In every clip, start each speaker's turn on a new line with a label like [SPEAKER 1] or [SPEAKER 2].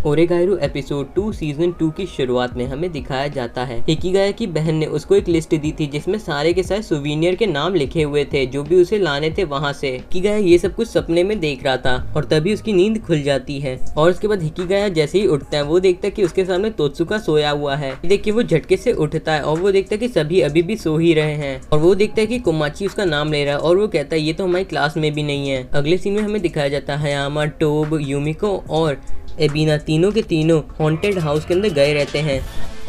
[SPEAKER 1] ओरेगाइरो episode 2 season 2 की शुरुआत में हमें दिखाया जाता है हिकिगाया की बहन ने उसको एक लिस्ट दी थी जिसमें सारे के सारे सुवीनियर के नाम लिखे हुए थे जो भी उसे लाने थे वहाँ से। हिकिगाया ये सब कुछ सपने में देख रहा था और तभी उसकी नींद खुल जाती है और उसके बाद हिकिगाया जैसे ही उठता है वो देखता है कि उसके सामने तोत्सुका सोया हुआ है। देख के वो झटके से उठता है और वो देखता है कि सभी अभी भी सो ही रहे हैं और वो देखता है कि कोमाची उसका नाम ले रहा है और वो कहता है ये तो हमारी क्लास में भी नहीं है। अगले सीन में हमें दिखाया जाता है हयामा, टोब, यूमिको और एबिना तीनों के तीनों हॉन्टेड हाउस के अंदर गए रहते हैं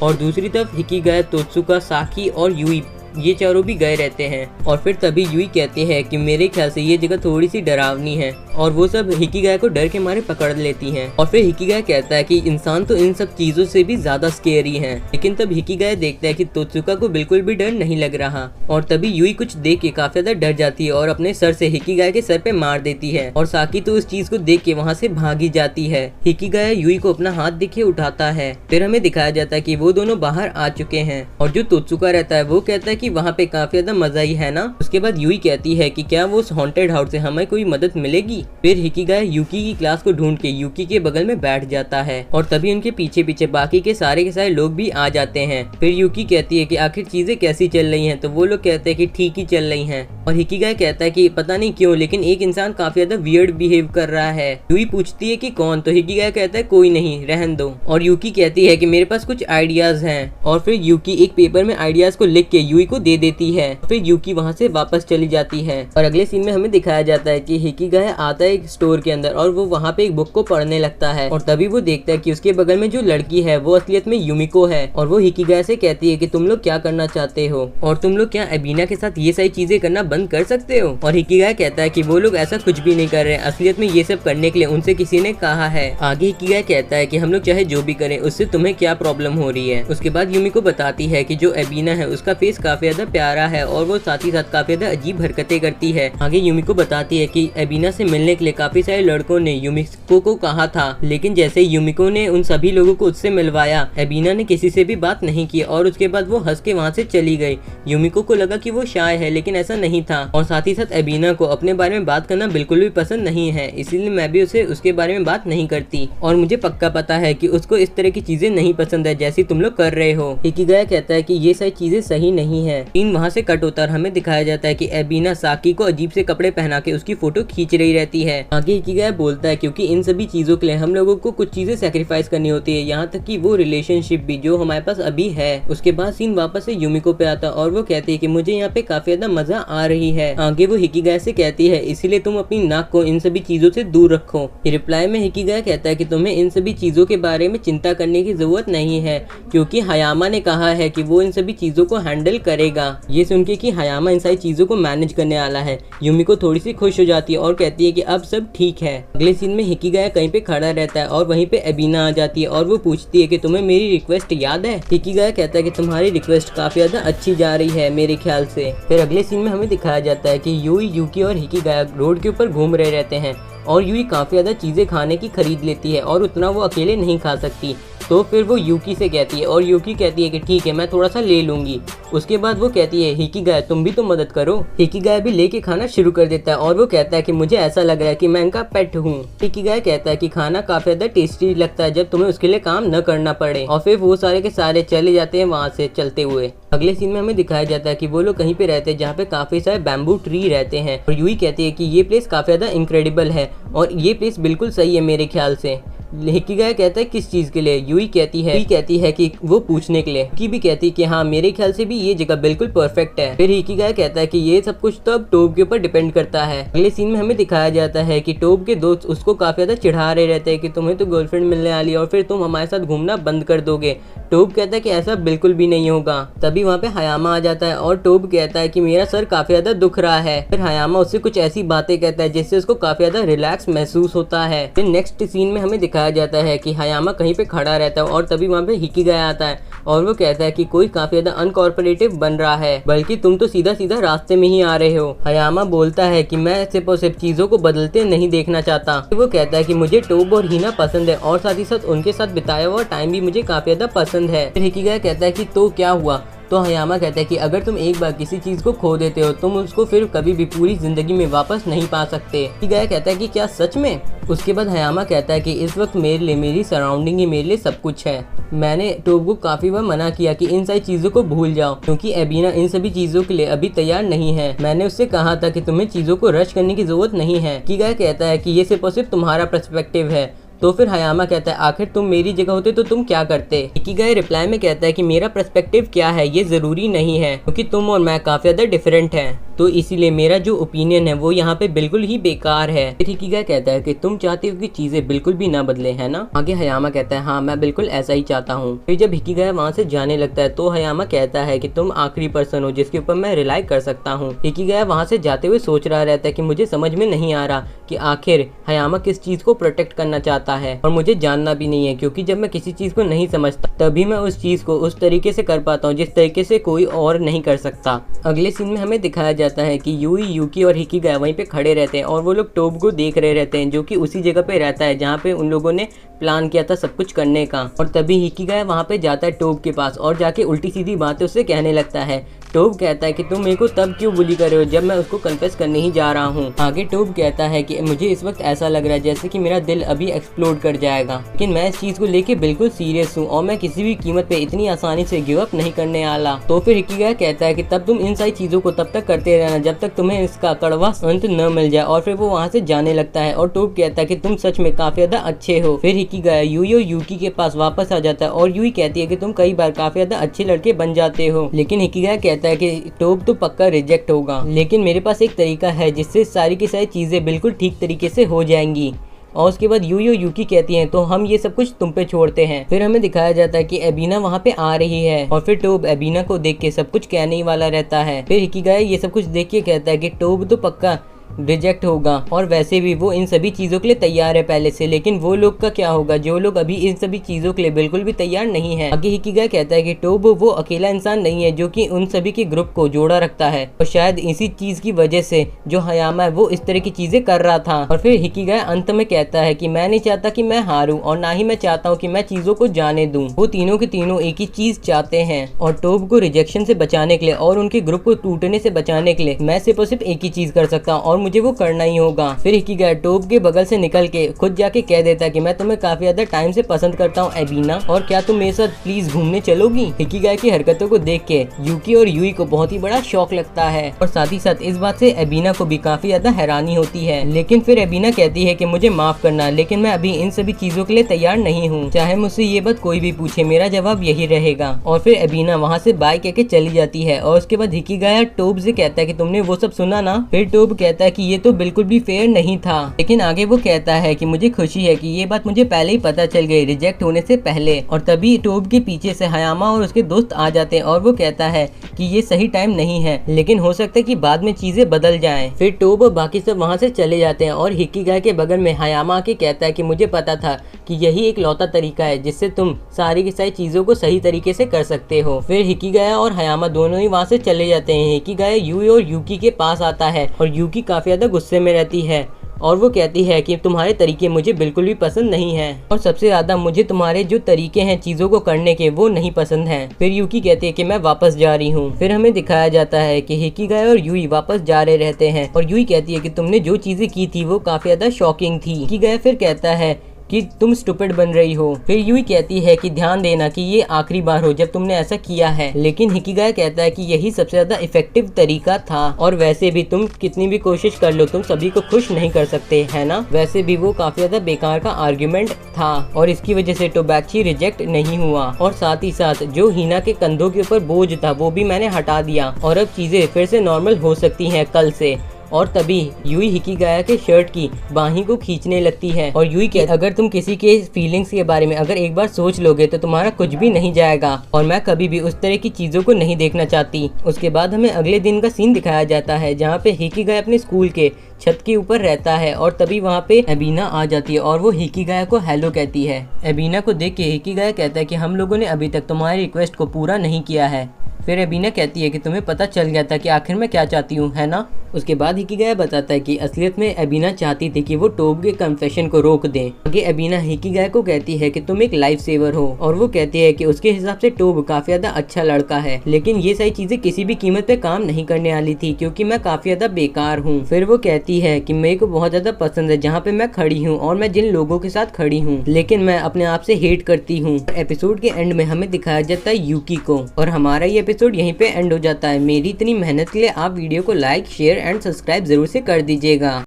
[SPEAKER 1] और दूसरी तरफ हिकिगाया, तोत्सुका, साकी और यूई ये चारों भी गए रहते हैं। और फिर तभी यूई कहती है कि मेरे ख्याल से ये जगह थोड़ी सी डरावनी है और वो सब हिकिगाया को डर के मारे पकड़ लेती हैं। और फिर हिकिगाया कहता है कि इंसान तो इन सब चीजों से भी ज्यादा स्केरी है। लेकिन तब हिकिगाया देखता है कि तोत्सुका को बिल्कुल भी डर नहीं लग रहा और तभी यूई कुछ देख के काफी ज्यादा डर जाती है और अपने सर से हिकिगाया के सर पे मार देती है और साकी तो उस चीज को देख के वहाँ से भागी जाती है। हिकिगाया यूई को अपना हाथ दिखे उठाता है। फिर हमें दिखाया जाता है कि वो दोनों बाहर आ चुके हैं और जो तोत्सुका रहता है वो कहता है कि वहाँ पे काफी ज्यादा मजा ही है ना। उसके बाद यूई कहती है कि क्या वो उस हॉन्टेड हाउस से हमें कोई मदद मिलेगी। फिर हिकिगाया यूकी की क्लास को ढूंढ के यूकी के बगल में बैठ जाता है और तभी उनके पीछे पीछे बाकी के सारे लोग भी आ जाते हैं। फिर यूकी कहती है कि आखिर चीजें कैसी चल रही हैं, तो वो लोग कहते हैं कि ठीक ही चल रही हैं और हिकिगाया कहता है कि पता नहीं क्यों लेकिन एक इंसान काफी ज्यादा वियर्ड बिहेव कर रहा है। यूई पूछती है कि कौन, तो हिकिगाया कहता है कोई नहीं, रहन दो। और यूकी कहती है कि मेरे पास कुछ आइडियाज हैं और फिर यूकी एक पेपर में आइडियाज को लिख के यूई को दे देती है। फिर यूकी वहाँ से वापस चली जाती है और अगले सीन में हमें दिखाया जाता है कि हिकिगाया आता है एक स्टोर के अंदर और वो वहाँ पे एक बुक को पढ़ने लगता है और तभी वो देखता है कि उसके बगल में जो लड़की है वो असलियत में यूमिको है और वो हिकिगाया से कहती है कि तुम लोग क्या करना चाहते हो और तुम लोग क्या एबिना के साथ ये सारी चीजें करना बंद कर सकते हो। और हिकिगाया कहता है कि वो लोग ऐसा कुछ भी नहीं कर रहे, असलियत में ये सब करने के लिए उनसे किसी ने कहा है। आगे हिकिगाया कहता है कि हम लोग चाहे जो भी करें उससे तुम्हें क्या प्रॉब्लम हो रही है। उसके बाद यूमिको बताती है कि जो एबिना है उसका फेस काफी ज्यादा प्यारा है और वो साथ ही साथ काफी ज्यादा अजीब हरकतें करती है। आगे यूमिको बताती है कि एबिना से मिलने के लिए काफी सारे लड़कों ने यूमिको को कहा था लेकिन जैसे यूमिको ने उन सभी लोगों को उससे मिलवाया एबिना ने किसी से भी बात नहीं की और उसके बाद वो हंस के वहाँ से चली गई। यूमिको को लगा कि वो शाय है लेकिन ऐसा नहीं था और साथ ही साथ एबिना को अपने बारे में बात करना बिल्कुल भी पसंद नहीं है, इसीलिए मैं भी उसे उसके बारे में बात नहीं करती और मुझे पक्का पता है कि उसको इस तरह की चीजें नहीं पसंद है जैसी तुम लोग कर रहे हो। हिकिगाया कहता है कि ये सारी चीजें सही नहीं है। सीन वहाँ से कट होता है, हमें दिखाया जाता है कि एबिना साकी को अजीब से कपड़े पहना के उसकी फोटो खींच रही रहती है। आगे हिकिगाया बोलता है क्योंकि इन सभी चीजों के लिए हम लोगों को कुछ चीजें सैक्रिफाइस करनी होती है, यहाँ तक कि वो रिलेशनशिप भी जो हमारे पास अभी है। उसके बाद सीन वापस से यूमिको पे आता और वो कहती है कि मुझे यहाँ पे काफी ज्यादा मजा आ रही है। आगे वो हिकिगाया से कहती है इसीलिए तुम अपनी नाक को इन सभी चीजों से दूर रखो। रिप्लाई में हिकिगाया कहता है कि तुम्हें इन सभी चीजों के बारे में चिंता करने की जरूरत नहीं है क्योंकि हयामा ने कहा है कि वो इन सभी चीजों को हैंडल करेगा। ये सुन के कि हयामा इन सारी चीजों को मैनेज करने वाला है यूमिको थोड़ी सी खुश हो जाती है और कहती है कि अब सब ठीक है। अगले सीन में हिकिगाया कहीं पे खड़ा रहता है और वहीं पे एबिना आ जाती है और वो पूछती है कि तुम्हें मेरी रिक्वेस्ट याद है। हिकिगाया कहता है कि तुम्हारी रिक्वेस्ट काफी ज्यादा अच्छी जा रही है मेरे ख्याल से। फिर अगले सीन में हमें दिखाया जाता है कि यूई, यूकी और हिकिगाया रोड के ऊपर घूम रहे रहते हैं और यूई काफी ज्यादा चीजें खाने की खरीद लेती है और उतना वो अकेले नहीं खा सकती, तो फिर वो यूकी से कहती है और यूकी कहती है कि ठीक है मैं थोड़ा सा ले लूंगी। उसके बाद वो कहती है हिकिगाया तुम भी तो मदद करो। हिकिगाया भी लेके खाना शुरू कर देता है और वो कहता है कि मुझे ऐसा लग रहा है कि मैं इनका पेट हूँ। हिकिगाया कहता है कि खाना काफी ज्यादा टेस्टी लगता है जब तुम्हें उसके लिए काम न करना पड़े और फिर वो सारे के सारे चले जाते हैं वहाँ से चलते हुए। अगले सीन में हमें दिखाया जाता है कि वो लोग कहीं पे रहते हैं जहाँ पे काफी सारे बैम्बू ट्री रहते हैं और यूई कहती है कि ये प्लेस काफी ज्यादा इनक्रेडिबल है और ये प्लेस बिल्कुल सही है मेरे ख्याल से। हिकिगाया कहता है किस चीज के लिए, यूई कहती है कि वो पूछने के लिए। यूकी भी कहती है कि हाँ मेरे ख्याल से भी ये जगह बिल्कुल परफेक्ट है। फिर हिकिगाया कहता है कि ये सब कुछ तो अब टोब के ऊपर डिपेंड करता है। अगले सीन में हमें दिखाया जाता है कि टोब के दोस्त उसको काफी ज्यादा चिढ़ा रहे रहते हैं कि तुम्हें तो गर्लफ्रेंड मिलने वाली है और फिर तुम हमारे साथ घूमना बंद कर दोगे। टोब कहता है कि ऐसा बिल्कुल भी नहीं होगा। तभी वहाँ पे हयामा आ जाता है और टोब कहता है कि मेरा सर काफी ज्यादा दुख रहा है। फिर हयामा उससे कुछ ऐसी बातें कहता है जिससे उसको काफी ज्यादा रिलैक्स महसूस होता है। फिर नेक्स्ट सीन में हमें दिखाया जाता है कि हयामा कहीं पे खड़ा रहता है और तभी वहाँ पे हिकिगाया आता है और वो कहता है कि कोई काफी ज्यादा अनकॉर्पोरेटिव बन रहा है, बल्कि तुम तो सीधा सीधा रास्ते में ही आ रहे हो। हयामा बोलता है कि मैं सिर्फ और सिर्फ चीजों को बदलते नहीं देखना चाहता। वो कहता है कि मुझे टोब और हिना पसंद है और साथ ही साथ उनके साथ बिताया हुआ टाइम भी मुझे काफी ज्यादा पसंद है। फिर हिकिगाया कहता है कि तो क्या हुआ, तो हयामा कहता है कि अगर तुम एक बार किसी चीज को खो देते हो तुम उसको फिर कभी भी पूरी जिंदगी में वापस नहीं पा सकते। हिकिगाया कहता है कि क्या सच में? उसके बाद हयामा कहता है कि इस वक्त मेरे लिए मेरी सराउंडिंग ही मेरे लिए सब कुछ है। मैंने टोब को काफी बार मना किया कि इन सारी चीजों को भूल जाओ क्योंकि एबिना इन सभी चीजों के लिए अभी तैयार नहीं है। मैंने उससे कहा था कि तुम्हें चीजों को रश करने की जरूरत नहीं है। हिकिगाया कहता है कि ये सिर्फ और सिर्फ तुम्हारा पर्सपेक्टिव है। तो फिर हयामा कहता है आखिर तुम मेरी जगह होते तो तुम क्या करते? हिकिगाया रिप्लाई में कहता है कि मेरा पर्सपेक्टिव क्या है ये जरूरी नहीं है क्योंकि तुम और मैं काफी ज्यादा डिफरेंट हैं, तो इसीलिए मेरा जो ओपिनियन है वो यहाँ पे बिल्कुल ही बेकार है। हिकिगाया कहता है कि तुम चाहते हो कि चीजें बिल्कुल भी ना बदले, है ना? आगे हयामा कहता है हाँ मैं बिल्कुल ऐसा ही चाहता हूँ। फिर जब हिकिगाया वहाँ से जाने लगता है तो हयामा कहता है कि तुम आखिरी पर्सन हो जिसके ऊपर मैं रिलाई कर सकता हूँ। हिकिगाया वहाँ से जाते हुए सोच रहा रहता है कि मुझे समझ में नहीं आ रहा कि आखिर हयामा किस चीज को प्रोटेक्ट करना चाहता है और मुझे जानना भी नहीं है क्योंकि जब मैं किसी चीज को नहीं समझता तभी मैं उस चीज को उस तरीके से कर पाता हूँ जिस तरीके से कोई और नहीं कर सकता। अगले सीन में हमें दिखाया जाता है कि यूई, यूकी और हिकिगाया वहीं पे खड़े रहते हैं और वो लोग टोब को देख रहे रहते हैं जो कि उसी जगह पे रहता है जहाँ पे उन लोगों ने प्लान किया था सब कुछ करने का। और तभी हिकिगाया वहाँ पे जाता है टोब के पास और जाके उल्टी सीधी बातें उससे कहने लगता है। टोब कहता है कि तुम मेरे को तब क्यों बुली कर रहे हो जब मैं उसको कन्फेस करने ही जा रहा हूँ। आगे टोब कहता है कि मुझे इस वक्त ऐसा लग रहा है जैसे कि मेरा दिल अभी एक्सप्लोड कर जाएगा, लेकिन मैं इस चीज को लेके बिल्कुल सीरियस हूँ और मैं किसी भी कीमत पे इतनी आसानी से गिव अप नहीं करने वाला। तो फिर हिकिगाया कहता है कि तब तुम इन सारी चीजों को तब तक करते रहना जब तक तुम्हें इसका कड़वा अंत न मिल जाए। और फिर वो वहाँ से जाने लगता है और टोब कहता है कि तुम सच में काफी ज्यादा अच्छे हो। फिर हिकिगाया यूई और यूकी के पास वापस आ जाता है और यूई कहती है कि तुम कई बार काफी ज्यादा अच्छे लड़के बन जाते हो, लेकिन हिकिगाया कहता है कि टोब तो पक्का रिजेक्ट होगा, लेकिन मेरे पास एक तरीका है जिससे सारी की सारी चीजें बिल्कुल ठीक तरीके से हो जाएंगी। और उसके बाद यूई और यूकी कहती हैं तो हम ये सब कुछ तुम पे छोड़ते हैं। फिर हमें दिखाया जाता है कि एबिना वहाँ पे आ रही है और फिर टोब एबिना को देख के सब कुछ कहने ही वाला रहता है। फिर हिकिगाया ये सब कुछ देख के कहता है कि टोब तो पक्का रिजेक्ट होगा और वैसे भी वो इन सभी चीजों के लिए तैयार है पहले से, लेकिन वो लोग का क्या होगा जो लोग अभी इन सभी चीजों के लिए बिल्कुल भी तैयार नहीं है। आगे हिकिगाया कहता है कि टोब वो अकेला इंसान नहीं है जो कि उन सभी के ग्रुप को जोड़ा रखता है और शायद इसी चीज की वजह से जो हयामा है वो इस तरह की चीजें कर रहा था। और फिर हिकिगाया अंत में कहता है कि मैं नहीं चाहता कि मैं हारूं और ना ही मैं चाहता हूँ कि मैं चीजों को जाने दूं। वो तीनों के तीनों एक ही चीज चाहते हैं और टोब को रिजेक्शन से बचाने के लिए और उनके ग्रुप को टूटने से बचाने के लिए मैं सिर्फ और सिर्फ एक ही चीज कर सकता हूँ और मुझे वो करना ही होगा। फिर हिकिगाया टोब के बगल से निकल के खुद जाके कह देता है कि मैं तुम्हें काफी ज्यादा टाइम से पसंद करता हूँ एबिना, और क्या तुम मेरे साथ प्लीज घूमने चलोगी? हिकिगाया की हरकतों को देख के यूकी और यूई को बहुत ही बड़ा शौक लगता है और साथ ही साथ इस बात से एबिना को भी काफी ज्यादा हैरानी होती है। लेकिन फिर एबिना कहती है कि मुझे माफ करना, लेकिन मैं अभी इन सभी चीजों के लिए तैयार नहीं हूँ, चाहे मुझसे ये बात कोई भी पूछे मेरा जवाब यही रहेगा। और फिर एबिना वहाँ से बाय कह के चली जाती है और उसके बाद हिकिगाया टोब से कहता है कि तुमने वो सब सुना ना? फिर टोब कहता है कि ये तो बिल्कुल भी फेयर नहीं था, लेकिन आगे वो कहता है कि मुझे खुशी है कि ये बात मुझे पहले ही पता चल गई रिजेक्ट होने से पहले। और तभी टोब के पीछे से हयामा और उसके दोस्त आ जाते हैं और वो कहता है कि ये सही टाइम नहीं है, लेकिन हो सकता है कि बाद में चीजें बदल जाएं। फिर टोब और बाकी सब वहाँ से चले जाते हैं और हिकिगाया के बगल में हयामा आके कहता है कि मुझे पता था कि यही एक लौता तरीका है जिससे तुम सारी की सारी चीजों को सही तरीके से कर सकते हो। फिर हिकिगाया और हयामा दोनों ही वहाँ से चले जाते हैं। हिकिगाया यूई और यूकी के पास आता है और यूकी काफी ज्यादा गुस्से में रहती है और वो कहती है कि तुम्हारे तरीके मुझे बिल्कुल भी पसंद नहीं है और सबसे ज्यादा मुझे तुम्हारे जो तरीके हैं चीजों को करने के वो नहीं पसंद हैं। फिर यूकी कहती है कि मैं वापस जा रही हूँ। फिर हमें दिखाया जाता है कि हिकिगाया और यूई वापस जा रहे रहते हैं और यूई कहती है कि तुमने जो चीजें की थी वो काफी ज्यादा शॉकिंग थी। हिकिगाया फिर कहता है कि तुम स्टूपिड बन रही हो। फिर यूई कहती है कि ध्यान देना कि ये आखिरी बार हो जब तुमने ऐसा किया है, लेकिन हिकिगाया कहता है कि यही सबसे ज्यादा इफेक्टिव तरीका था और वैसे भी तुम कितनी भी कोशिश कर लो तुम सभी को खुश नहीं कर सकते, है ना? वैसे भी वो काफी ज्यादा बेकार का आर्ग्यूमेंट था और इसकी वजह से टोबैची रिजेक्ट नहीं हुआ और साथ ही साथ जो हिना के कंधों के ऊपर बोझ था वो भी मैंने हटा दिया और अब चीजें फिर से नॉर्मल हो सकती हैं कल से। और तभी यूई हिकिगाया के शर्ट की बाहीं को खींचने लगती है और यूई के अगर तुम किसी के फीलिंग्स के बारे में अगर एक बार सोच लोगे तो तुम्हारा कुछ भी नहीं जाएगा और मैं कभी भी उस तरह की चीजों को नहीं देखना चाहती। उसके बाद हमें अगले दिन का सीन दिखाया जाता है जहाँ पे हिकिगाया अपने स्कूल के छत के ऊपर रहता है और तभी वहाँ पे एबिना आ जाती है और वो हिकिगाया को हेलो कहती है। एबिना को देख के हिकिगाया कहता है कि हम लोगों ने अभी तक तुम्हारी रिक्वेस्ट को पूरा नहीं किया है। फिर एबिना कहती है कि तुम्हें पता चल गया था कि आखिर मैं क्या चाहती हूँ, है ना। उसके बाद हिकिगाया बताता है कि असलियत में एबिना चाहती थी कि वो टोब के कन्फेशन को रोक दें। आगे एबिना हिकिगाया को कहती है कि तुम एक लाइफ सेवर हो, और वो कहती है कि उसके हिसाब से टोब काफी ज्यादा अच्छा लड़का है, लेकिन ये सारी चीजें किसी भी कीमत पे काम नहीं करने वाली थी क्योंकि मैं काफी ज्यादा बेकार हूँ। फिर वो कहती है कि मेरे को बहुत ज्यादा पसंद है जहाँ पे मैं खड़ी हूँ और मैं जिन लोगों के साथ खड़ी हूँ, लेकिन मैं अपने आप से हेट करती हूँ। एपिसोड के एंड में हमें दिखाया जाता है यूकी को, और हमारा ये एपिसोड यहीं पे एंड हो जाता है। मेरी इतनी मेहनत के लिए आप वीडियो को लाइक, शेयर एंड सब्सक्राइब जरूर से कर दीजिएगा।